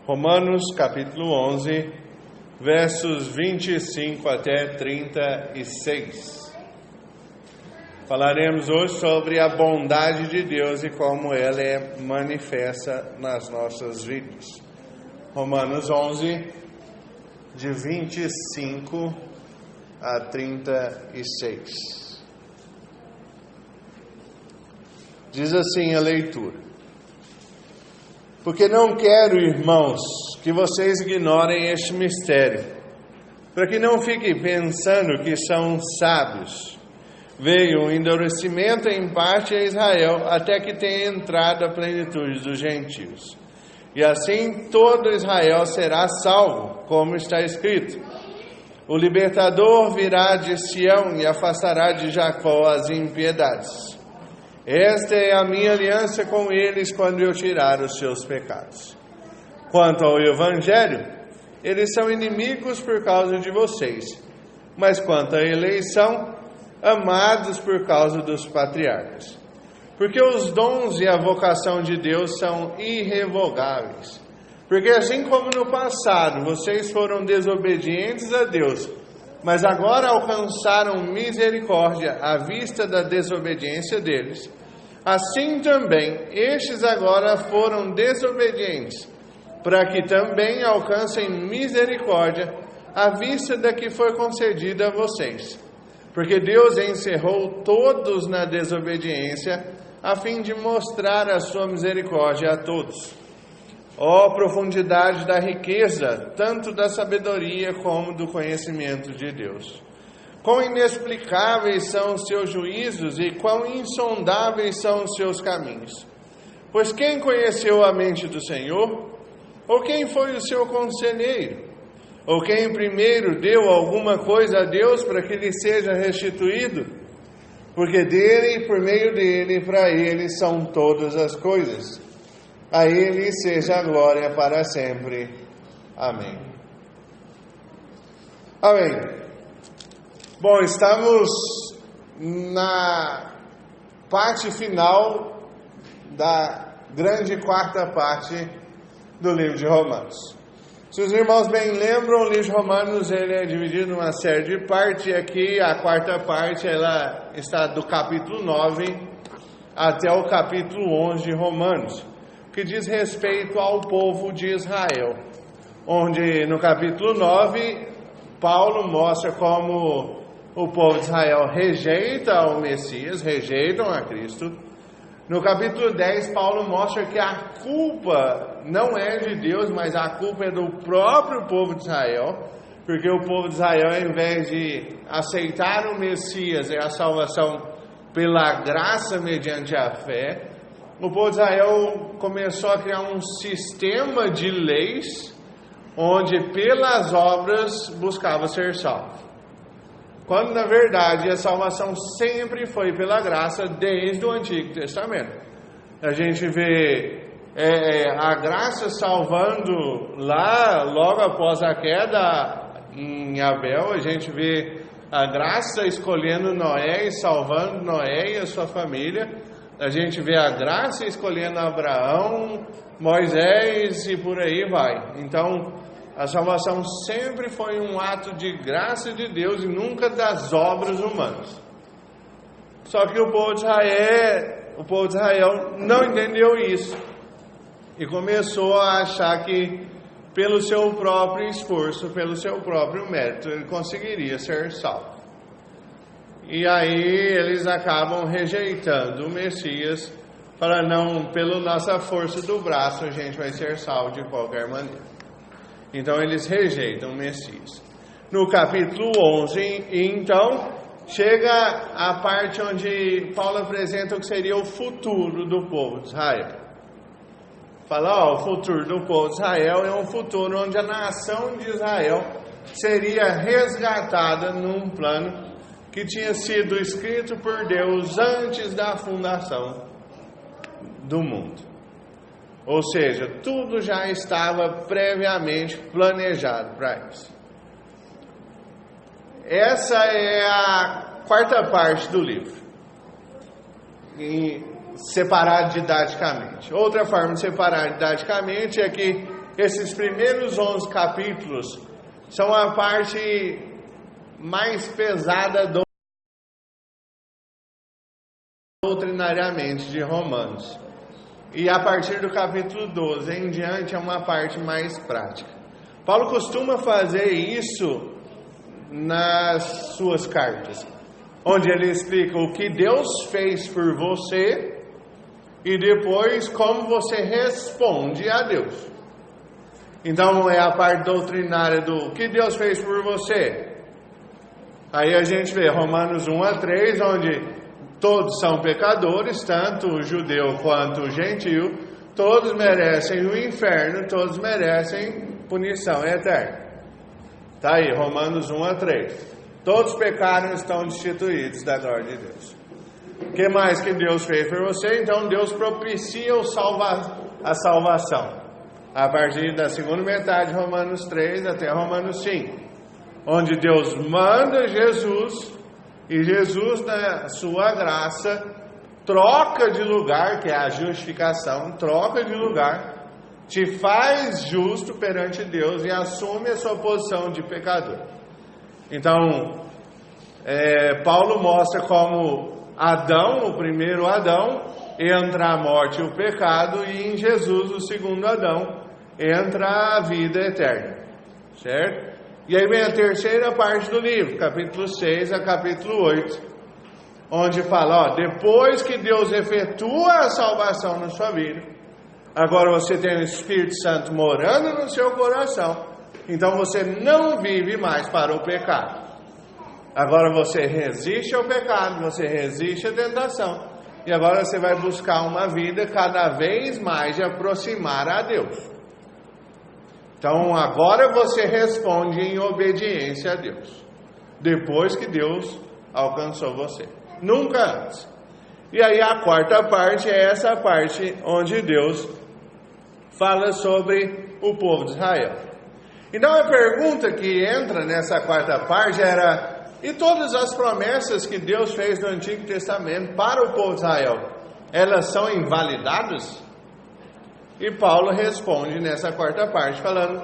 Romanos capítulo 11, versos 25 até 36. Falaremos hoje sobre a bondade de Deus e como ela é manifesta nas nossas vidas. Romanos 11, de 25 a 36. Diz assim a leitura: Porque não quero, irmãos, que vocês ignorem este mistério, para que não fiquem pensando que são sábios. Veio o endurecimento em parte a Israel, até que tenha entrado a plenitude dos gentios. E assim todo Israel será salvo, como está escrito: O libertador virá de Sião e afastará de Jacó as impiedades. Esta é a minha aliança com eles quando eu tirar os seus pecados. Quanto ao Evangelho, eles são inimigos por causa de vocês, mas quanto à eleição, amados por causa dos patriarcas. Porque os dons e a vocação de Deus são irrevogáveis. Porque assim como no passado vocês foram desobedientes a Deus, mas agora alcançaram misericórdia à vista da desobediência deles, assim também estes agora foram desobedientes, para que também alcancem misericórdia à vista da que foi concedida a vocês. Porque Deus encerrou todos na desobediência, a fim de mostrar a sua misericórdia a todos. Ó profundidade da riqueza, tanto da sabedoria como do conhecimento de Deus! Quão inexplicáveis são os seus juízos e quão insondáveis são os seus caminhos! Pois quem conheceu a mente do Senhor? Ou quem foi o seu conselheiro? Ou quem primeiro deu alguma coisa a Deus para que lhe seja restituído? Porque dele, por meio dele, para ele são todas as coisas. A ele seja a glória para sempre. Amém. Amém. Bom, estamos na parte final da grande quarta parte do livro de Romanos. Se os irmãos bem lembram, o livro de Romanos ele é dividido em uma série de partes, e aqui a quarta parte ela está do capítulo 9 até o capítulo 11 de Romanos, que diz respeito ao povo de Israel, onde no capítulo 9, Paulo mostra como o povo de Israel rejeita o Messias, rejeitam a Cristo. No capítulo 10, Paulo mostra que a culpa não é de Deus, mas a culpa é do próprio povo de Israel, porque o povo de Israel, ao invés de aceitar o Messias e a salvação pela graça mediante a fé, o povo de Israel começou a criar um sistema de leis onde pelas obras buscava ser salvo. Quando na verdade a salvação sempre foi pela graça desde o Antigo Testamento. A gente vê a graça salvando lá logo após a queda em Abel, a gente vê a graça escolhendo Noé e salvando Noé e a sua família. A gente vê a graça escolhendo Abraão, Moisés e por aí vai. Então, a salvação sempre foi um ato de graça de Deus e nunca das obras humanas. Só que o povo de Israel não entendeu isso e começou a achar que pelo seu próprio esforço, pelo seu próprio mérito, ele conseguiria ser salvo. E aí eles acabam rejeitando o Messias, falando: não, pela nossa força do braço a gente vai ser salvo de qualquer maneira. Então eles rejeitam o Messias. No capítulo 11, então, chega a parte onde Paulo apresenta o que seria o futuro do povo de Israel. Fala, o futuro do povo de Israel é um futuro onde a nação de Israel seria resgatada num plano que tinha sido escrito por Deus antes da fundação do mundo. Ou seja, tudo já estava previamente planejado para isso. Essa é a quarta parte do livro, separado didaticamente. Outra forma de separar didaticamente é que esses primeiros 11 capítulos são a parte mais pesada doutrinariamente de Romanos. E a partir do capítulo 12 em diante é uma parte mais prática. Paulo costuma fazer isso nas suas cartas, onde ele explica o que Deus fez por você e depois como você responde a Deus. Então é a parte doutrinária do que Deus fez por você. Aí a gente vê Romanos 1 a 3, onde todos são pecadores, tanto o judeu quanto o gentil, todos merecem o inferno, todos merecem punição eterna. Está aí, Romanos 1 a 3. Todos pecaram e estão destituídos da glória de Deus. O que mais que Deus fez por você? Então Deus propicia a salvação. A partir da segunda metade de Romanos 3 até Romanos 5. Onde Deus manda Jesus, e Jesus, na sua graça, troca de lugar, que é a justificação, troca de lugar, te faz justo perante Deus e assume a sua posição de pecador. Então, Paulo mostra como Adão, o primeiro Adão, entra a morte e o pecado, e em Jesus, o segundo Adão, entra a vida eterna. Certo? E aí vem a terceira parte do livro, capítulo 6 a capítulo 8, onde fala, depois que Deus efetua a salvação na sua vida, agora você tem o Espírito Santo morando no seu coração, então você não vive mais para o pecado. Agora você resiste ao pecado, você resiste à tentação, e agora você vai buscar uma vida cada vez mais de aproximar a Deus. Então agora você responde em obediência a Deus, depois que Deus alcançou você, nunca antes. E aí a quarta parte é essa parte onde Deus fala sobre o povo de Israel. Então a pergunta que entra nessa quarta parte era: e todas as promessas que Deus fez no Antigo Testamento para o povo de Israel, elas são invalidadas? E Paulo responde nessa quarta parte falando: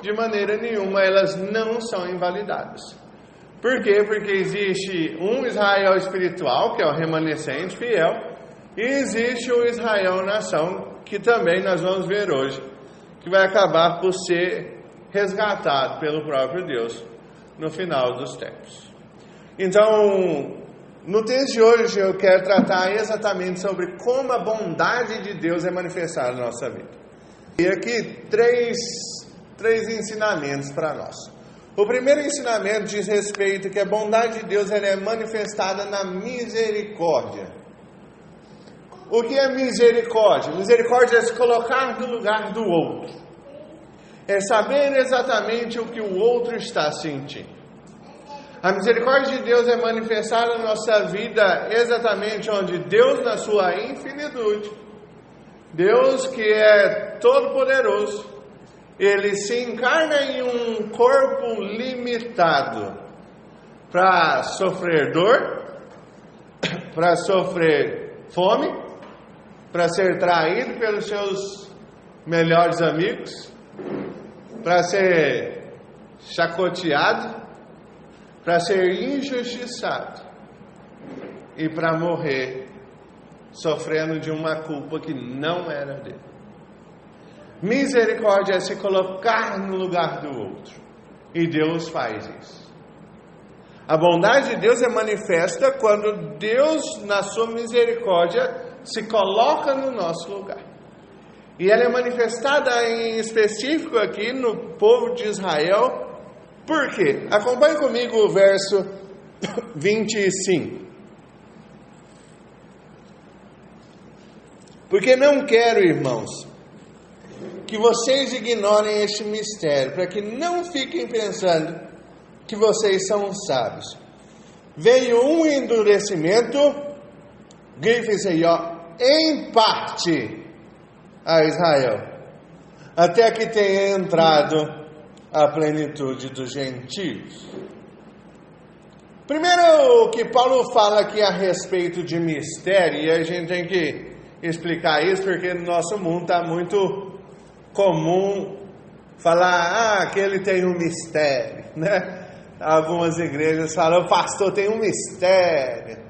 de maneira nenhuma elas não são invalidadas. Por quê? Porque existe um Israel espiritual, que é o remanescente fiel, e existe o Israel nação, que também nós vamos ver hoje, que vai acabar por ser resgatado pelo próprio Deus no final dos tempos. Então, no texto de hoje eu quero tratar exatamente sobre como a bondade de Deus é manifestada na nossa vida. E aqui três ensinamentos para nós. O primeiro ensinamento diz respeito que a bondade de Deus ela é manifestada na misericórdia. O que é misericórdia? Misericórdia é se colocar no lugar do outro. É saber exatamente o que o outro está sentindo. A misericórdia de Deus é manifestada na nossa vida exatamente onde Deus, na sua infinitude, Deus que é todo-poderoso, Ele se encarna em um corpo limitado para sofrer dor, para sofrer fome, para ser traído pelos seus melhores amigos, para ser chacoteado, para ser injustiçado e para morrer sofrendo de uma culpa que não era dele. Misericórdia é se colocar no lugar do outro, e Deus faz isso. A bondade de Deus é manifesta quando Deus, na sua misericórdia, se coloca no nosso lugar. E ela é manifestada em específico aqui no povo de Israel. Por quê? Acompanhe comigo o verso 25. Porque não quero, irmãos, que vocês ignorem este mistério, para que não fiquem pensando que vocês são sábios. Veio um endurecimento, grife-se aí, em parte a Israel, até que tenha entrado a plenitude dos gentios. Primeiro, o que Paulo fala aqui a respeito de mistério, e a gente tem que explicar isso, porque no nosso mundo está muito comum falar que ele tem um mistério, né? Algumas igrejas falam, o pastor tem um mistério.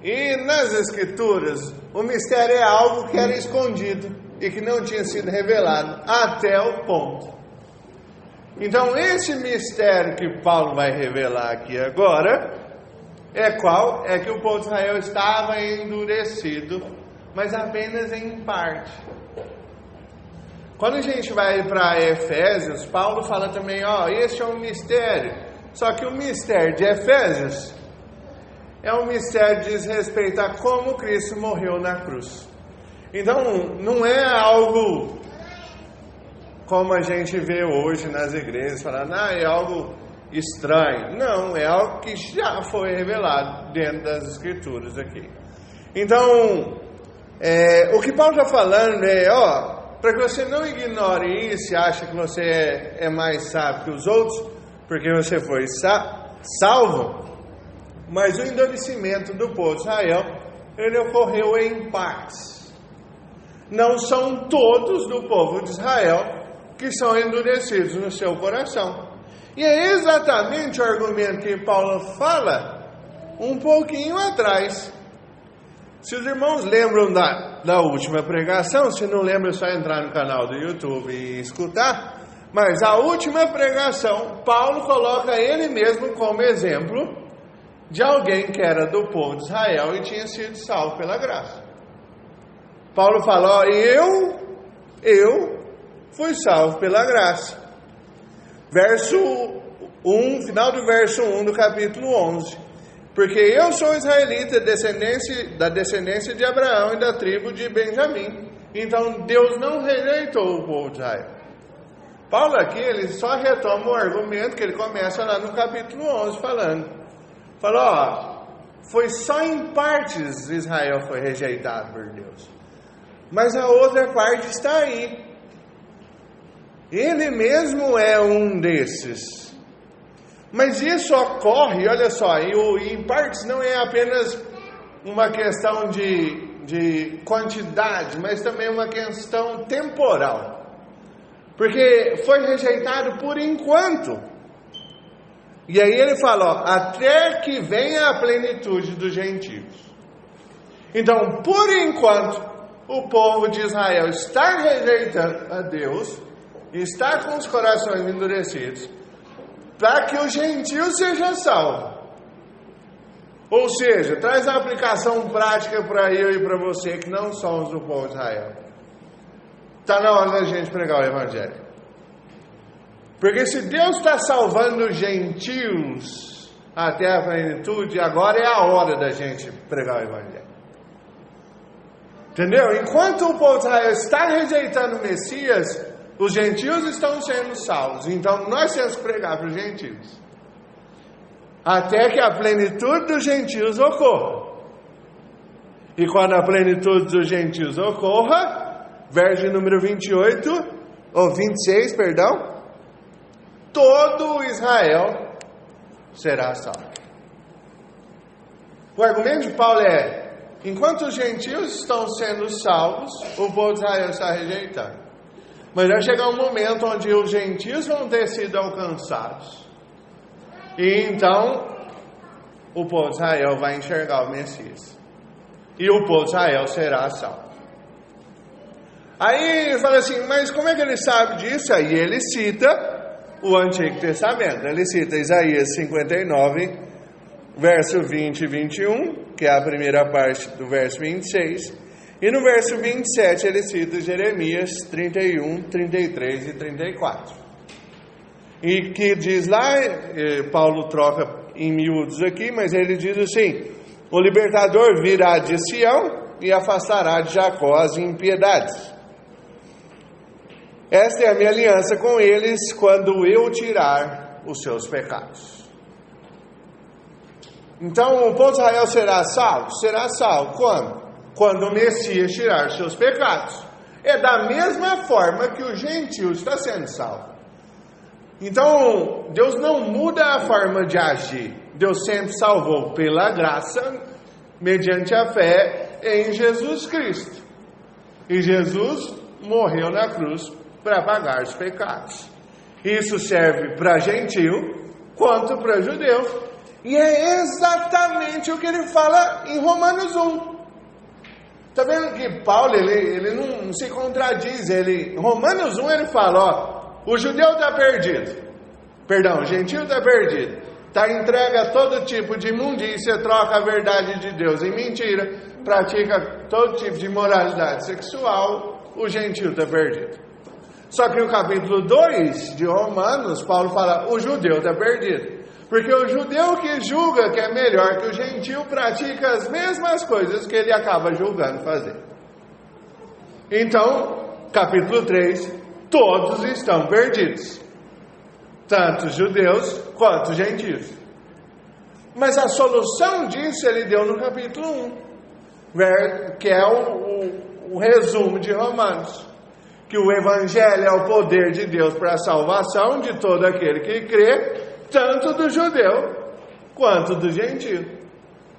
E nas escrituras, o mistério é algo que era escondido e que não tinha sido revelado até o ponto. Então esse mistério que Paulo vai revelar aqui agora é qual? É que o povo de Israel estava endurecido, mas apenas em parte. Quando a gente vai para Efésios, Paulo fala também, esse é um mistério. Só que o mistério de Efésios é um mistério que diz respeito a como Cristo morreu na cruz. Então, não é algo como a gente vê hoje nas igrejas, falando, é algo estranho. Não, é algo que já foi revelado dentro das escrituras aqui. Então, o que Paulo está falando para que você não ignore isso e ache que você é mais sábio que os outros, porque você foi salvo, mas o endurecimento do povo de Israel, ele ocorreu em partes. Não são todos do povo de Israel que são endurecidos no seu coração. E é exatamente o argumento que Paulo fala um pouquinho atrás. Se os irmãos lembram da última pregação, se não lembra é só entrar no canal do YouTube e escutar. Mas a última pregação, Paulo coloca ele mesmo como exemplo de alguém que era do povo de Israel e tinha sido salvo pela graça. Paulo fala, eu fui salvo pela graça. Verso 1, final do verso 1 do capítulo 11. Porque eu sou israelita, da descendência de Abraão e da tribo de Benjamim. Então Deus não rejeitou o povo de Israel. Paulo aqui, ele só retoma o argumento que ele começa lá no capítulo 11 falando. Falou, foi só em partes Israel foi rejeitado por Deus. Mas a outra parte está aí. Ele mesmo é um desses. Mas isso ocorre, olha só, e em partes não é apenas uma questão de quantidade, mas também uma questão temporal. Porque foi rejeitado por enquanto. E aí ele fala, até que venha a plenitude dos gentios. Então, por enquanto, o povo de Israel está rejeitando a Deus, está com os corações endurecidos, para que o gentio seja salvo. Ou seja, traz a aplicação prática para eu e para você que não somos do povo de Israel. Está na hora da gente pregar o Evangelho. Porque se Deus está salvando os gentios até a plenitude, agora é a hora da gente pregar o Evangelho. Entendeu? Enquanto o povo de Israel está rejeitando o Messias, os gentios estão sendo salvos. Então nós temos que pregar para os gentios. Até que a plenitude dos gentios ocorra. E quando a plenitude dos gentios ocorra, verso número 26, todo Israel será salvo. O argumento de Paulo é, enquanto os gentios estão sendo salvos, o povo de Israel está rejeitando. Mas vai chegar um momento onde os gentios vão ter sido alcançados. E então, o povo de Israel vai enxergar o Messias. E o povo de Israel será salvo. Aí ele fala assim, mas como é que ele sabe disso? Aí ele cita o Antigo Testamento. Ele cita Isaías 59, verso 20 e 21, que é a primeira parte do verso 26. E no verso 27 ele cita Jeremias 31, 33 e 34. E que diz lá, Paulo troca em miúdos aqui, mas ele diz assim, o libertador virá de Sião e afastará de Jacó as impiedades. Esta é a minha aliança com eles quando eu tirar os seus pecados. Então o povo de Israel será salvo? Será salvo quando? Quando o Messias tirar seus pecados. É da mesma forma que o gentio está sendo salvo. Então Deus não muda a forma de agir. Deus sempre salvou pela graça, mediante a fé em Jesus Cristo. E Jesus morreu na cruz para pagar os pecados. Isso serve para gentio quanto para judeu. E é exatamente o que ele fala em Romanos 1. Está vendo que Paulo, ele não se contradiz. Em Romanos 1 ele fala, o judeu está perdido. Perdão, o gentio está perdido. Está entregue a todo tipo de imundícia, troca a verdade de Deus em mentira, pratica todo tipo de imoralidade sexual, o gentio está perdido. Só que no capítulo 2 de Romanos, Paulo fala, o judeu está perdido. Porque o judeu que julga que é melhor que o gentio pratica as mesmas coisas que ele acaba julgando fazer. Então, capítulo 3, todos estão perdidos. Tanto judeus quanto gentios. Mas a solução disso ele deu no capítulo 1, que é o resumo de Romanos. Que o Evangelho é o poder de Deus para a salvação de todo aquele que crê, tanto do judeu quanto do gentio.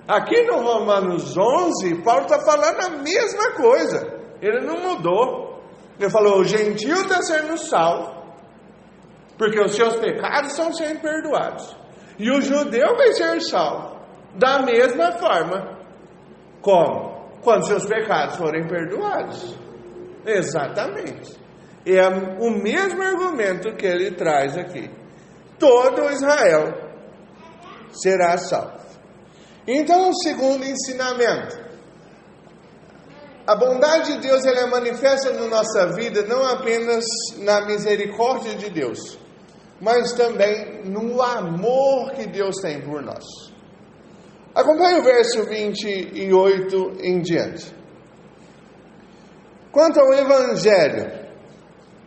Aqui no Romanos 11, Paulo está falando a mesma coisa. Ele não mudou. Ele falou, o gentio está sendo salvo, porque os seus pecados estão sendo perdoados. E o judeu vai ser salvo da mesma forma. Como? Quando seus pecados forem perdoados. Exatamente. É o mesmo argumento que ele traz aqui. Todo Israel será salvo. Então, o segundo ensinamento. A bondade de Deus ela é manifesta na nossa vida não apenas na misericórdia de Deus, mas também no amor que Deus tem por nós. Acompanhe o verso 28 em diante. Quanto ao Evangelho,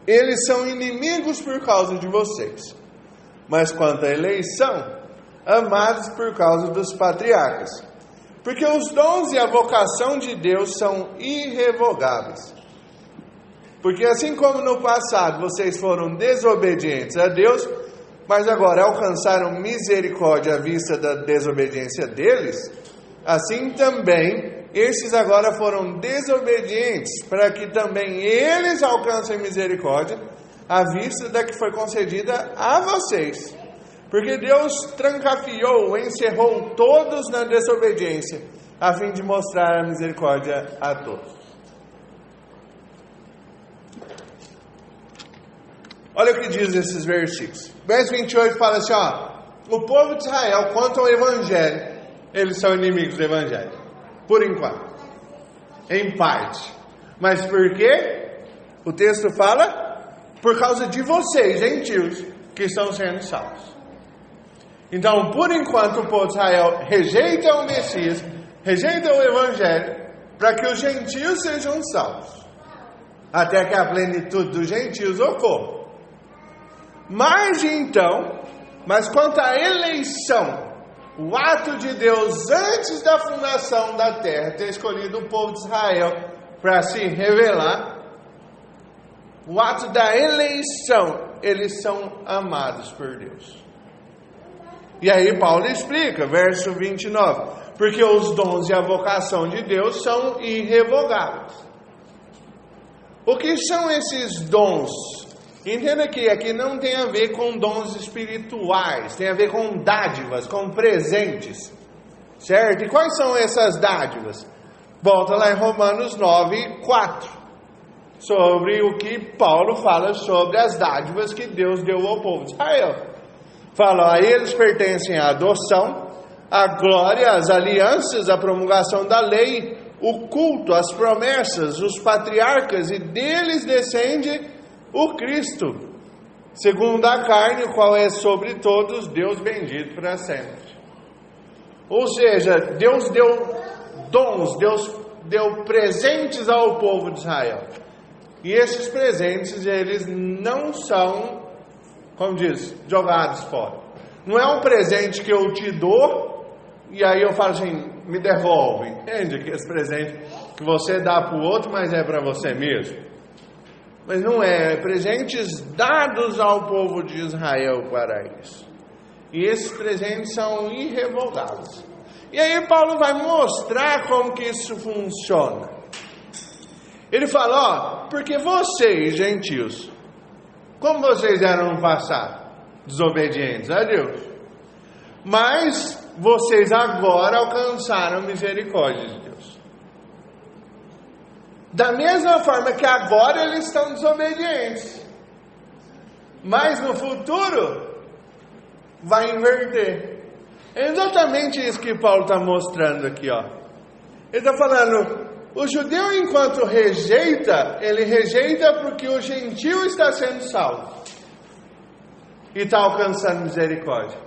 eles são inimigos por causa de vocês. Mas quanto à eleição, amados por causa dos patriarcas. Porque os dons e a vocação de Deus são irrevogáveis. Porque assim como no passado vocês foram desobedientes a Deus, mas agora alcançaram misericórdia à vista da desobediência deles, assim também esses agora foram desobedientes, para que também eles alcancem misericórdia à vista da que foi concedida a vocês. Porque Deus trancafiou, encerrou todos na desobediência, a fim de mostrar a misericórdia a todos. Olha o que diz esses versículos. Verso 28 fala assim, o povo de Israel, quanto ao Evangelho, eles são inimigos do Evangelho. Por enquanto. Em parte. Mas por quê? O texto fala, por causa de vocês, gentios, que estão sendo salvos. Então, por enquanto, o povo de Israel rejeita o Messias, rejeita o Evangelho, para que os gentios sejam salvos. Até que a plenitude dos gentios ocorra. Mas quanto à eleição, o ato de Deus antes da fundação da terra, ter escolhido o povo de Israel para se revelar, o ato da eleição, eles são amados por Deus. E aí Paulo explica, verso 29, porque os dons e a vocação de Deus são irrevogáveis. O que são esses dons? Entenda que aqui não tem a ver com dons espirituais, tem a ver com dádivas, com presentes, certo? E quais são essas dádivas? Volta lá em Romanos 9:4, sobre o que Paulo fala sobre as dádivas que Deus deu ao povo de Israel. Fala, a eles pertencem a adoção, a glória, as alianças, a promulgação da lei, o culto, as promessas, os patriarcas, e deles descende o Cristo, segundo a carne, o qual é sobre todos, Deus bendito para sempre. Ou seja, Deus deu dons, Deus deu presentes ao povo de Israel. E esses presentes, eles não são, como diz, jogados fora. Não é um presente que eu te dou, e aí eu falo assim, me devolve. Entende? Que esse presente que você dá para o outro, mas é para você mesmo. Mas não é presentes dados ao povo de Israel para isso. E esses presentes são irrevogáveis. E aí Paulo vai mostrar como que isso funciona. Ele fala, porque vocês, gentios, Como vocês eram no passado? Desobedientes a Deus. Mas vocês agora alcançaram a misericórdia de Deus. Da mesma forma que agora eles estão desobedientes. Mas no futuro vai inverter. É exatamente isso que Paulo está mostrando aqui, ó. Ele está falando, o judeu enquanto rejeita, ele rejeita porque o gentil está sendo salvo. E está alcançando misericórdia.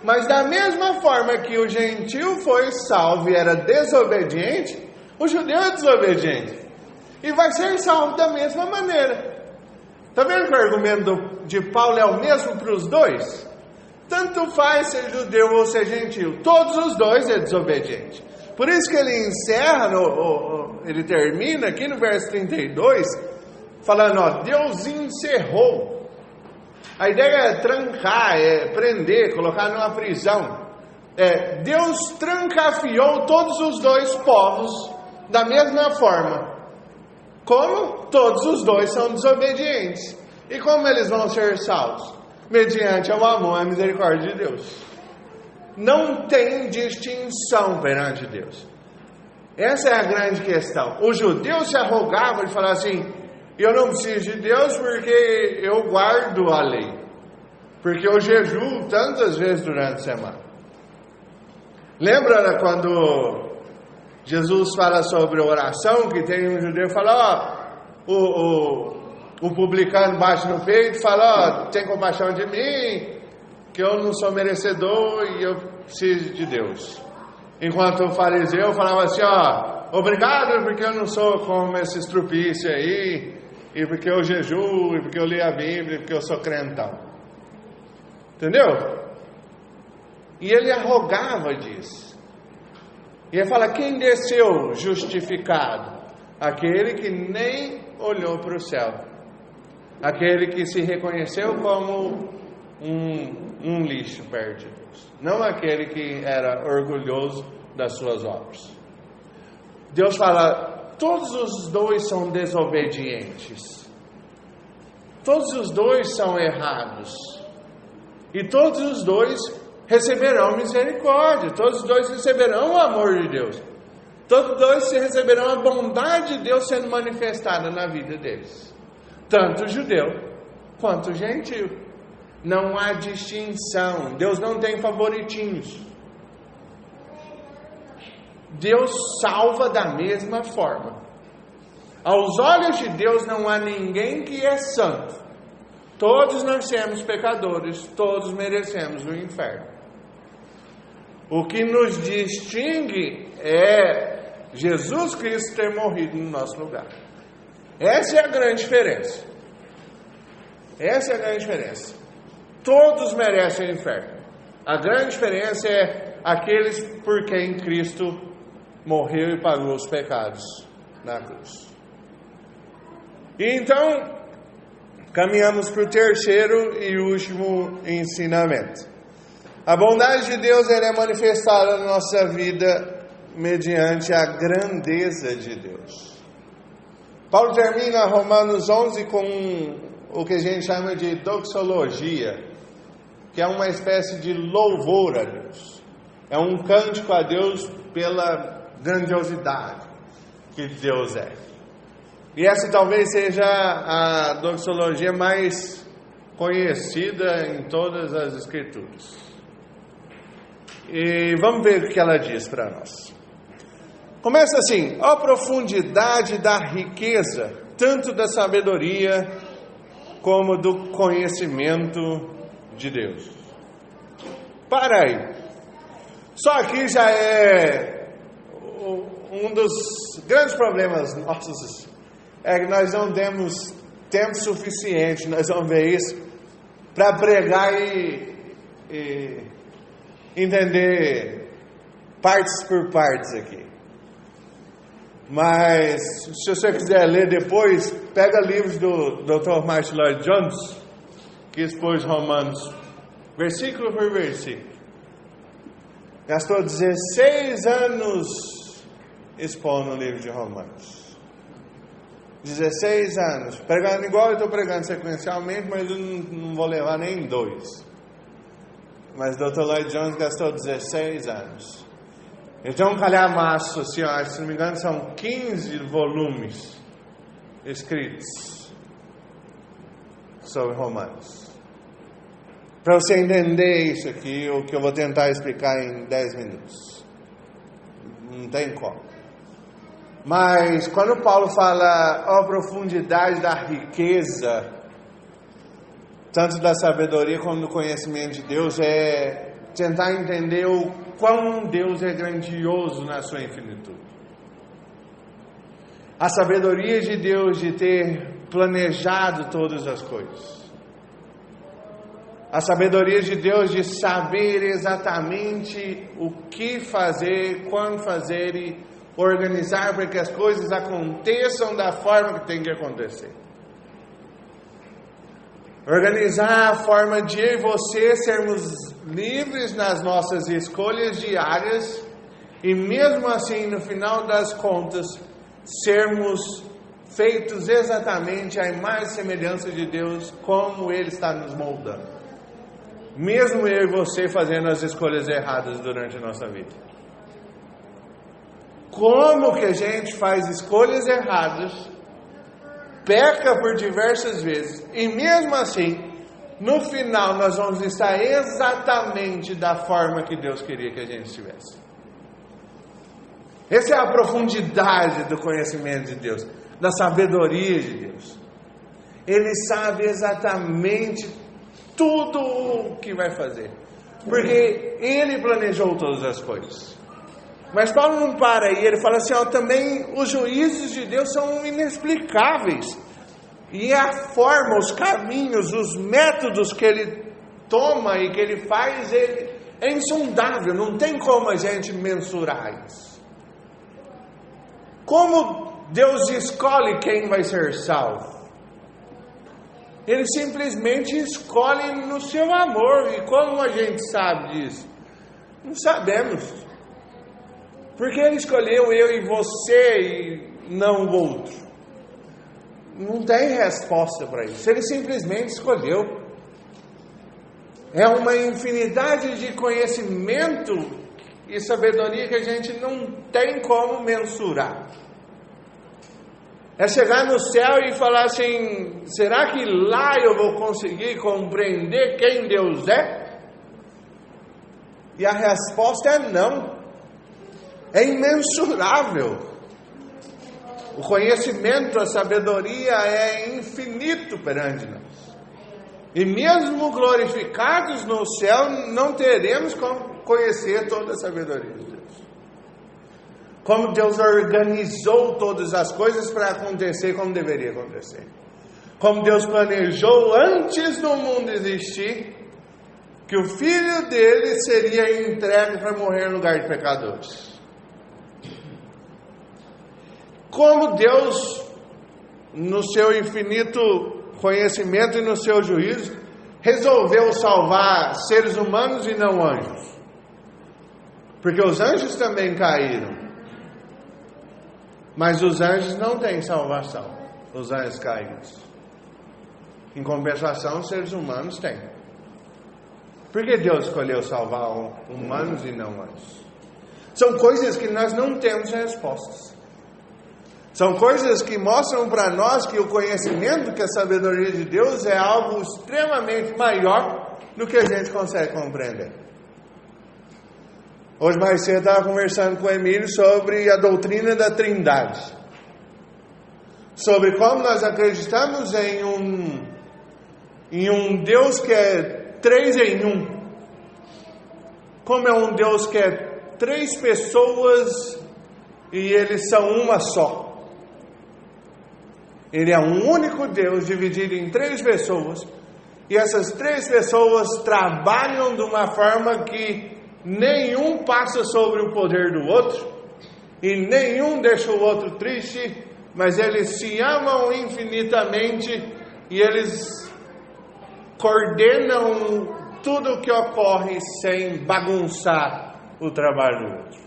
Mas da mesma forma que o gentil foi salvo e era desobediente, o judeu é desobediente. E vai ser salvo da mesma maneira. Está vendo que o argumento de Paulo é o mesmo para os dois? Tanto faz ser judeu ou ser gentil. Todos os dois é desobediente. Por isso que ele encerra, ele termina aqui no verso 32, falando, ó, Deus encerrou. A ideia é trancar, é prender, colocar numa prisão. Deus trancafiou todos os dois povos da mesma forma. Como? Todos os dois são desobedientes. E como eles vão ser salvos? Mediante o amor e a misericórdia de Deus. Não tem distinção perante Deus. Essa é a grande questão. O judeu se arrogava de falar assim, eu não preciso de Deus porque eu guardo a lei. Porque eu jejuo tantas vezes durante a semana. Lembra quando Jesus fala sobre oração, que tem um judeu que fala, o publicano bate no peito e fala, tem compaixão de mim, que eu não sou merecedor e eu preciso de Deus. Enquanto o fariseu falava assim, obrigado porque eu não sou como esse estrupício aí, e porque eu jejuo, e porque eu leio a Bíblia, e porque eu sou crentão. Entendeu? E ele arrogava disso. E ele fala, quem desceu justificado? Aquele que nem olhou para o céu. Aquele que se reconheceu como um lixo perto de Deus. Não aquele que era orgulhoso das suas obras. Deus fala, todos os dois são desobedientes. Todos os dois são errados. E todos os dois receberão misericórdia. Todos os dois receberão o amor de Deus. Todos os dois receberão a bondade de Deus sendo manifestada na vida deles. Tanto o judeu quanto o gentil. Não há distinção. Deus não tem favoritinhos. Deus salva da mesma forma. Aos olhos de Deus não há ninguém que é santo. Todos nascemos pecadores, todos merecemos o inferno. O que nos distingue é Jesus Cristo ter morrido no nosso lugar. Essa é a grande diferença. Essa é a grande diferença. Todos merecem o inferno. A grande diferença é aqueles por quem Cristo morreu e pagou os pecados na cruz. E então, caminhamos para o terceiro e último ensinamento. A bondade de Deus ela é manifestada na nossa vida mediante a grandeza de Deus. Paulo termina Romanos 11 com o que a gente chama de doxologia, que é uma espécie de louvor a Deus. É um cântico a Deus pela grandiosidade que Deus é. E essa talvez seja a doxologia mais conhecida em todas as Escrituras. E vamos ver o que ela diz para nós. Começa assim: ó profundidade da riqueza, tanto da sabedoria como do conhecimento de Deus. Para aí. Só aqui já é um dos grandes problemas nossos, é que nós não temos tempo suficiente, nós vamos ver isso, para pregar e entender partes por partes aqui. Mas, se você quiser ler depois, pega livros do Dr. Martin Lloyd Jones, que expôs Romanos, versículo por versículo. Gastou 16 anos expondo o livro de Romanos. 16 anos, pregando igual eu estou pregando sequencialmente, mas eu não vou levar nem 2. Mas Dr. Lloyd Jones gastou 16 anos. Ele tem um calhamaço, assim, ó, se não me engano, são 15 volumes escritos sobre Romanos. Para você entender isso aqui, o que eu vou tentar explicar em 10 minutos. Não tem como. Mas quando Paulo fala a profundidade da riqueza, tanto da sabedoria como do conhecimento de Deus, é tentar entender o quão Deus é grandioso na sua infinitude. A sabedoria de Deus de ter planejado todas as coisas. A sabedoria de Deus de saber exatamente o que fazer, quando fazer e organizar para que as coisas aconteçam da forma que tem que acontecer. Organizar a forma de eu e você sermos livres nas nossas escolhas diárias e mesmo assim, no final das contas, sermos feitos exatamente à imagem e semelhança de Deus, como Ele está nos moldando. Mesmo eu e você fazendo as escolhas erradas durante a nossa vida. Como que a gente faz escolhas erradas, peca por diversas vezes, e mesmo assim, no final nós vamos estar exatamente da forma que Deus queria que a gente estivesse. Essa é a profundidade do conhecimento de Deus, da sabedoria de Deus. Ele sabe exatamente tudo o que vai fazer, porque Ele planejou todas as coisas. Mas Paulo não para aí, ele fala assim, também os juízos de Deus são inexplicáveis, e a forma, os caminhos, os métodos que Ele toma e que Ele faz, Ele é insondável, não tem como a gente mensurar isso. Como Deus escolhe quem vai ser salvo? Ele simplesmente escolhe no seu amor. E como a gente sabe disso? Não sabemos. Porque Ele escolheu eu e você e não o outro. Não tem resposta para isso. Ele simplesmente escolheu. É uma infinidade de conhecimento e sabedoria que a gente não tem como mensurar. É chegar no céu e falar assim, será que lá eu vou conseguir compreender quem Deus é? E a resposta é não. É imensurável. O conhecimento, a sabedoria é infinito perante nós. E mesmo glorificados no céu, não teremos como conhecer toda a sabedoria de Deus. Como Deus organizou todas as coisas para acontecer como deveria acontecer. Como Deus planejou antes do mundo existir, que o Filho dele seria entregue para morrer no lugar de pecadores. Como Deus, no seu infinito conhecimento e no seu juízo, resolveu salvar seres humanos e não anjos. Porque os anjos também caíram. Mas os anjos não têm salvação, os anjos caídos. Em compensação, os seres humanos têm. Por que Deus escolheu salvar humanos e não anjos? São coisas que nós não temos respostas. São coisas que mostram para nós que o conhecimento, que a sabedoria de Deus é algo extremamente maior do que a gente consegue compreender. Hoje mais cedo eu estava conversando com o Emílio sobre a doutrina da Trindade. Sobre como nós acreditamos em um Deus que é 3 em 1. Como é um Deus que é 3 pessoas e eles são uma só. Ele é um único Deus dividido em 3 pessoas. E essas 3 pessoas trabalham de uma forma que nenhum passa sobre o poder do outro, e nenhum deixa o outro triste, mas eles se amam infinitamente, e eles coordenam tudo o que ocorre sem bagunçar o trabalho do outro.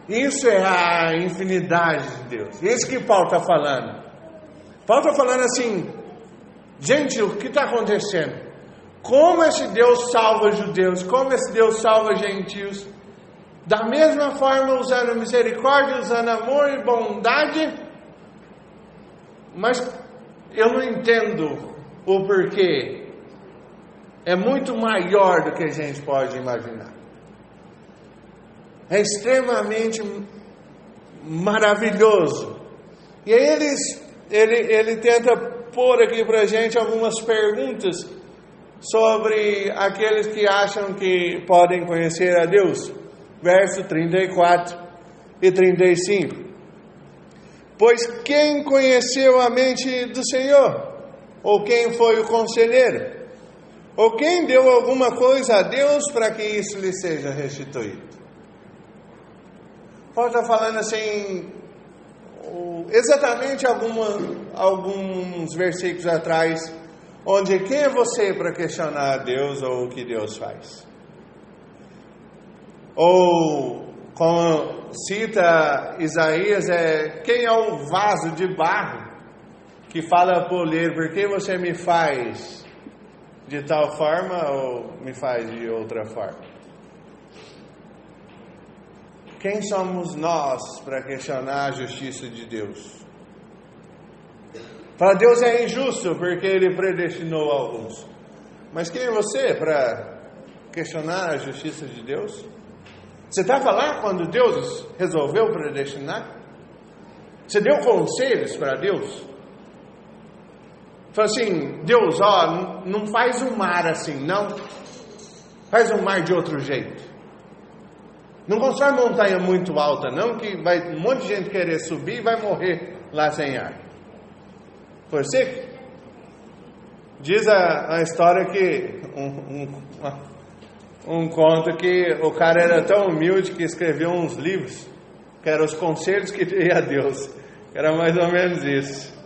Isso é a infinidade de Deus. Isso que Paulo está falando. Paulo está falando assim, gente, o que está acontecendo? Como esse Deus salva judeus? Como esse Deus salva gentios? Da mesma forma, usando misericórdia, usando amor e bondade. Mas eu não entendo o porquê. É muito maior do que a gente pode imaginar. É extremamente maravilhoso. E aí ele tenta pôr aqui para a gente algumas perguntas sobre aqueles que acham que podem conhecer a Deus. Verso 34 e 35. Pois quem conheceu a mente do Senhor? Ou quem foi o conselheiro? Ou quem deu alguma coisa a Deus para que isso lhe seja restituído? Paulo está falando assim, exatamente alguns versículos atrás, onde quem é você para questionar a Deus ou o que Deus faz? Ou, como cita Isaías, quem é o vaso de barro que fala para o oleiro, por que você me faz de tal forma ou me faz de outra forma? Quem somos nós para questionar a justiça de Deus? Para Deus é injusto porque Ele predestinou alguns. Mas quem é você para questionar a justiça de Deus? Você estava lá quando Deus resolveu predestinar? Você deu conselhos para Deus? Falou assim, Deus, não faz um mar assim, não. Faz um mar de outro jeito. Não constrói montanha muito alta, não, que vai um monte de gente querer subir e vai morrer lá sem ar. Foi você? Diz a história que um conto que o cara era tão humilde que escreveu uns livros, que eram os conselhos que dei a Deus. Era mais ou menos isso.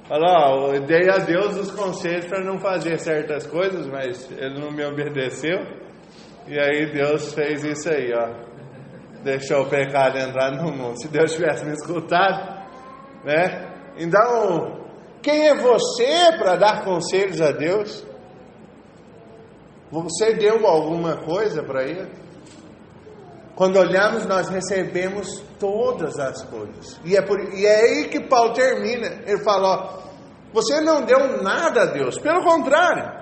Falou, eu dei a Deus os conselhos para não fazer certas coisas, mas ele não me obedeceu. E aí Deus fez isso aí, deixou o pecado entrar no mundo. Se Deus tivesse me escutado, né? Então, quem é você para dar conselhos a Deus? Você deu alguma coisa para Ele? Quando olhamos, nós recebemos todas as coisas. E é aí que Paulo termina. Ele fala, você não deu nada a Deus. Pelo contrário.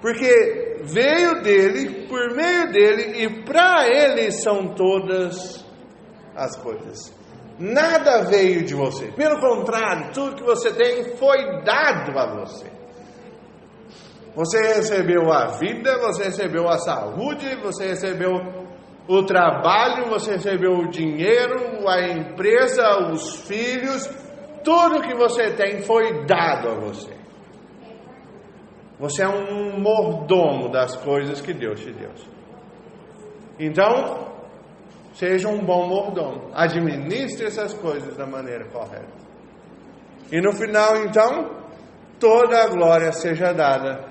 Porque veio dele, por meio dele, e para ele são todas as coisas. Nada veio de você. Pelo contrário, tudo que você tem foi dado a você. Você recebeu a vida, você recebeu a saúde, você recebeu o trabalho, você recebeu o dinheiro, a empresa, os filhos. Tudo que você tem foi dado a você. Você é um mordomo das coisas que Deus te deu. Então, seja um bom mordomo. Administre essas coisas da maneira correta. E no final, então, toda a glória seja dada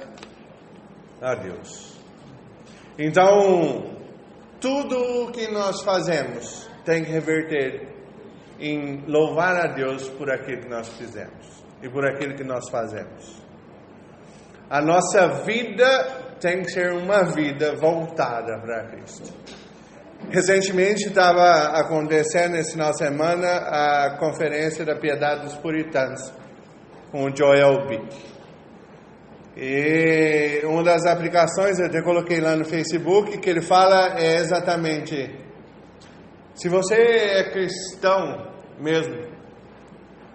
a Deus. Então, tudo o que nós fazemos tem que reverter em louvar a Deus por aquilo que nós fizemos e por aquilo que nós fazemos. A nossa vida tem que ser uma vida voltada para Cristo. Recentemente estava acontecendo esse final de semana a conferência da Piedade dos Puritanos com o Joel Bick. E uma das aplicações, eu até coloquei lá no Facebook, que ele fala é exatamente, se você é cristão mesmo,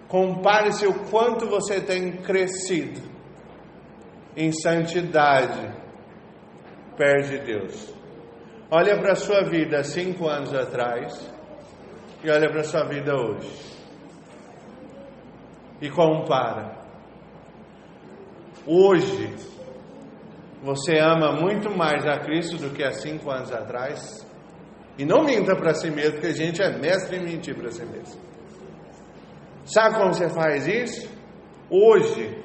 compare-se o quanto você tem crescido em santidade perto de Deus. Olha para a sua vida 5 anos atrás e olha para a sua vida hoje e compara. Hoje você ama muito mais a Cristo do que há 5 anos atrás. E não minta para si mesmo, porque a gente é mestre em mentir para si mesmo. Sabe como você faz isso? Hoje,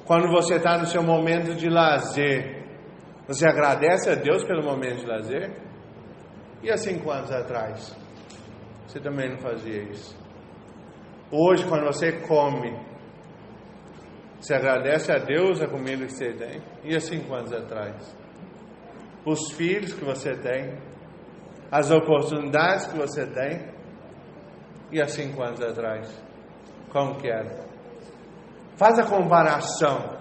quando você está no seu momento de lazer, você agradece a Deus pelo momento de lazer? E há 5 anos atrás? você também não fazia isso. Hoje, quando você come, você agradece a Deus a comida que você tem. E há 5 anos atrás? Os filhos que você tem, as oportunidades que você tem. E há 5 anos atrás? Como que era? Faz a comparação.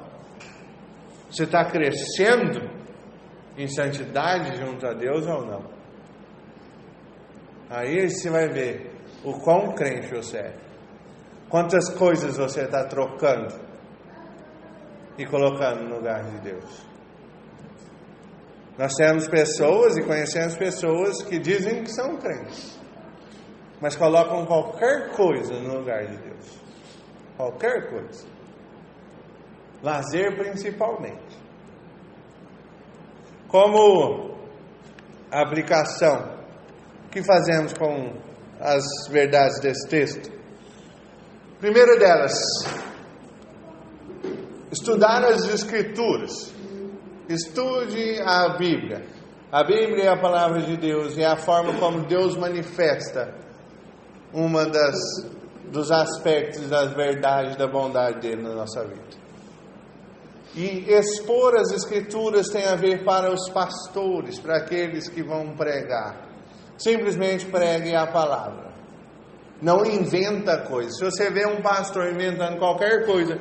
Você está crescendo em santidade junto a Deus ou não? Aí você vai ver o quão crente você é. Quantas coisas você está trocando e colocando no lugar de Deus. Nós temos pessoas e conhecemos pessoas que dizem que são crentes, mas colocam qualquer coisa no lugar de Deus. Qualquer coisa. Lazer principalmente. Como aplicação, o que fazemos com as verdades desse texto? Primeiro delas, estudar as Escrituras. Estude a Bíblia. A Bíblia é a palavra de Deus e é a forma como Deus manifesta dos aspectos das verdades da bondade dele na nossa vida. E expor as Escrituras tem a ver para os pastores, para aqueles que vão pregar. Simplesmente pregue a palavra. Não inventa coisa. Se você vê um pastor inventando qualquer coisa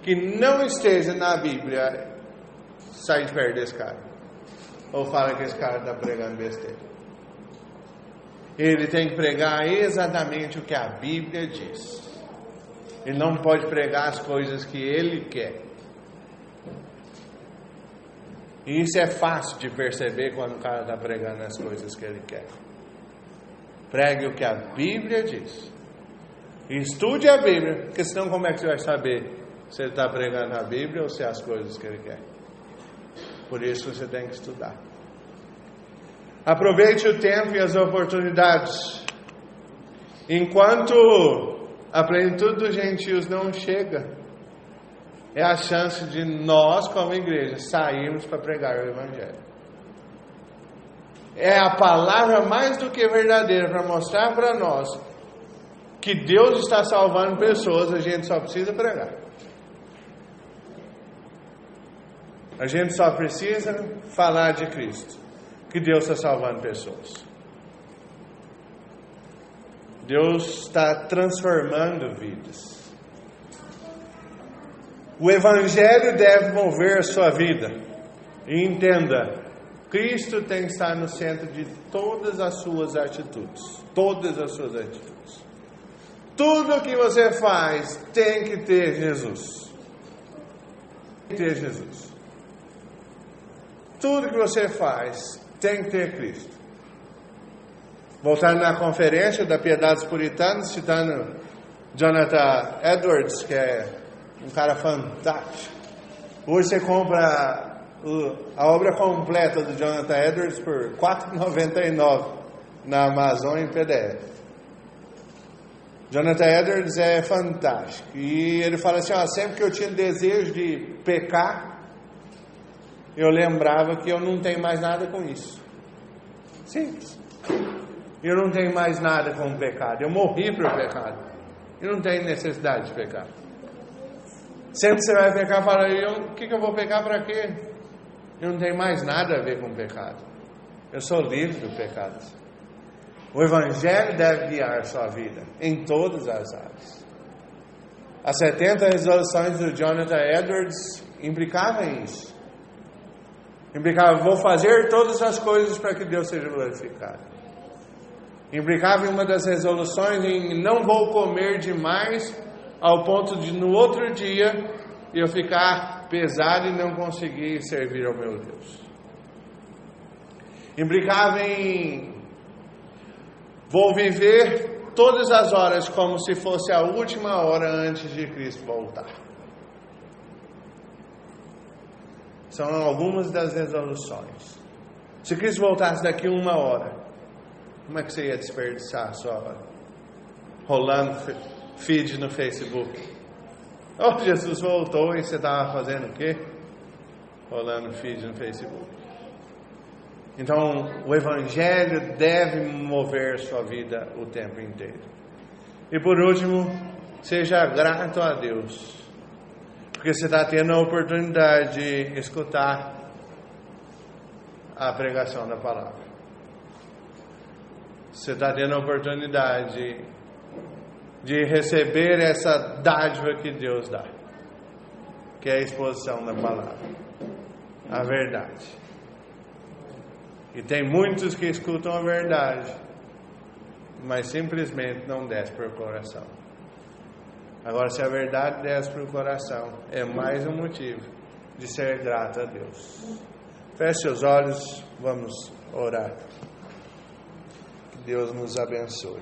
que não esteja na Bíblia, sai de perto desse cara. Ou fala que esse cara está pregando besteira. Ele tem que pregar exatamente o que a Bíblia diz. Ele não pode pregar as coisas que ele quer. E isso é fácil de perceber quando o cara está pregando as coisas que ele quer. Pregue o que a Bíblia diz. E estude a Bíblia, porque senão como é que você vai saber se ele está pregando a Bíblia ou se é as coisas que ele quer? Por isso você tem que estudar. Aproveite o tempo e as oportunidades. Enquanto a plenitude dos gentios não chega, é a chance de nós, como igreja, sairmos para pregar o Evangelho. É a palavra mais do que verdadeira para mostrar para nós que Deus está salvando pessoas. A gente só precisa pregar. A gente só precisa falar de Cristo, que Deus está salvando pessoas. Deus está transformando vidas. O Evangelho deve mover a sua vida. E entenda, Cristo tem que estar no centro de todas as suas atitudes. Todas as suas atitudes. Tudo que você faz tem que ter Jesus. Tem que ter Jesus. Tudo que você faz tem que ter Cristo. Voltando na conferência da Piedades Puritanas, citando Jonathan Edwards, que é um cara fantástico. Hoje você compra a obra completa do Jonathan Edwards por R$ 4,99 na Amazon em PDF. Jonathan Edwards é fantástico. E ele fala assim, sempre que eu tinha desejo de pecar, eu lembrava que eu não tenho mais nada com isso. Simples. Eu não tenho mais nada com o pecado. Eu morri para o pecado. Eu não tenho necessidade de pecar. Sempre que você vai pecar, fala, o que eu vou pecar para quê? Eu não tenho mais nada a ver com o pecado. Eu sou livre do pecado. O Evangelho deve guiar a sua vida em todas as áreas. As 70 resoluções do Jonathan Edwards implicavam isso. Implicava, vou fazer todas as coisas para que Deus seja glorificado. Implicava em uma das resoluções em não vou comer demais ao ponto de no outro dia eu ficar pesado e não conseguir servir ao meu Deus. Implicava em vou viver todas as horas como se fosse a última hora antes de Cristo voltar. São algumas das resoluções. Se Cristo voltasse daqui 1 hora, como é que você ia desperdiçar a sua hora? Rolando feed no Facebook. Jesus voltou e você estava fazendo o quê? Rolando feed no Facebook. Então, o Evangelho deve mover sua vida o tempo inteiro. E por último, seja grato a Deus, porque você está tendo a oportunidade de escutar a pregação da palavra. Você está tendo a oportunidade de receber essa dádiva que Deus dá, que é a exposição da palavra, a verdade. E tem muitos que escutam a verdade, mas simplesmente não desce para o coração. Agora, se a verdade desce para o coração, é mais um motivo de ser grato a Deus. Feche seus olhos, vamos orar. Que Deus nos abençoe.